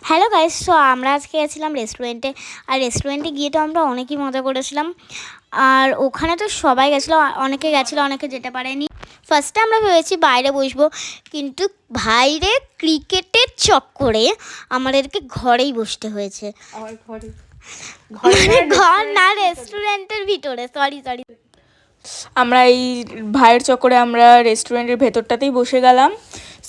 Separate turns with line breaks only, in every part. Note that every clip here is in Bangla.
হ্যালো গাইস, সো আমরা আজকে গেছিলাম রেস্টুরেন্টে। আর রেস্টুরেন্টে গিয়ে তো আমরা অনেকই মজা করেছিলাম। আর ওখানে তো সবাই গেছিলো, অনেকে গেছিলো, অনেকে যেতে পারেনি। ফার্স্টে আমরা ভেবেছি বাইরে বসবো, কিন্তু বাইরে ক্রিকেটের চক্করে আমাদেরকে ঘরেই বসতে হয়েছে। মানে ঘর না, রেস্টুরেন্টের ভিতরে। সরি।
আমরা এই ভাইয়ের চক্করে আমরা রেস্টুরেন্টের ভেতরটাতেই বসে গেলাম।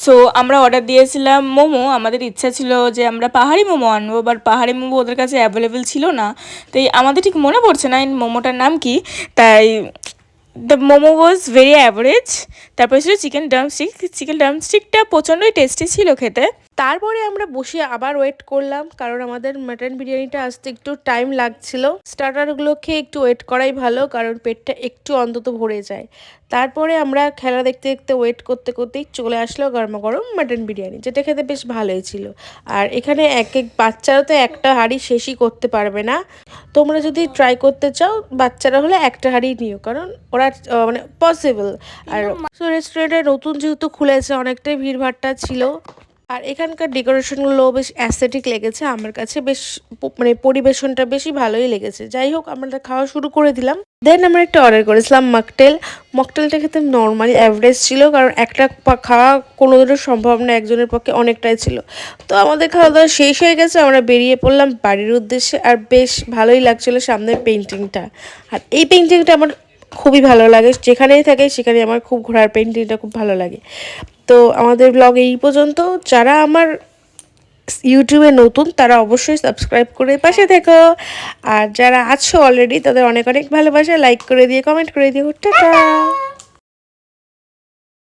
সো আমরা অর্ডার দিয়েছিলাম মোমো। আমাদের ইচ্ছা ছিল যে আমরা পাহাড়ি মোমো আনবো, বাট পাহাড়ি মোমো ওদের কাছে অ্যাভেলেবেল ছিল না। তাই আমাদের ঠিক মনে পড়ছে না এই মোমোটার নাম কি। তাই the momo was very average. তারপরে ছিল চিকেন ড্রামস্টিকটা প্রচণ্ডই টেস্টি ছিল খেতে।
তারপরে আমরা বসে আবার ওয়েট করলাম, কারণ আমাদের মাটন বিরিয়ানিটা আসতে একটু টাইম লাগছিল। স্টার্টারগুলো খেয়ে একটু ওয়েট করাই ভালো, কারণ পেটটা একটু অন্তত ভরে যায়। তারপরে আমরা খেলা দেখতে দেখতে ওয়েট করতে করতেই চলে আসলো গরমা গরম মাটন বিরিয়ানি, যেটা খেতে বেশ ভালোই ছিল। আর এখানে এক এক বাচ্চারা তো একটা হাঁড়ি শেষই করতে পারবে না। তোমরা যদি ট্রাই করতে চাও, বাচ্চারা হলে একটা হাঁড়ি নিও, কারণ ওরা মানে পসিবল। আর রেস্টুরেন্টে নতুন যেহেতু খুলেছে, অনেকটাই ভিড়ভাট্টা ছিল। আর এখানকার ডেকোরেশনগুলো বেশ অ্যাস্থেটিক লেগেছে আমার কাছে, বেশ মানে পরিবেশনটা বেশি ভালোই লেগেছে। যাই হোক, আমরা খাওয়া শুরু করে দিলাম। দেন আমরা একটা অর্ডার করেছিলাম মকটেলটা খেতে নর্মালি অ্যাভারেজ ছিল, কারণ একটা খাওয়া কোনো দিনও সম্ভব না, একজনের পক্ষে অনেকটাই ছিল। তো আমাদের খাওয়া দাওয়া শেষ হয়ে গেছে, আমরা বেরিয়ে পড়লাম বাড়ির উদ্দেশ্যে। আর বেশ ভালোই লাগছিলো সামনের পেন্টিংটা। আর এই পেন্টিংটা আমার খুবই ভালো লাগে, যেখানেই থাকে সেখানে আমার খুব ঘোরার পেন্টিংটা খুব ভালো লাগে। তো আমাদের ব্লগ এই পর্যন্ত। যারা আমার ইউটিউবে নতুন তারা অবশ্যই সাবস্ক্রাইব করে পাশে থেকো। আর যারা আছো অলরেডি তাদের অনেক অনেক ভালোবাসা, লাইক করে দিয়ে কমেন্ট করে দিও। টাটা।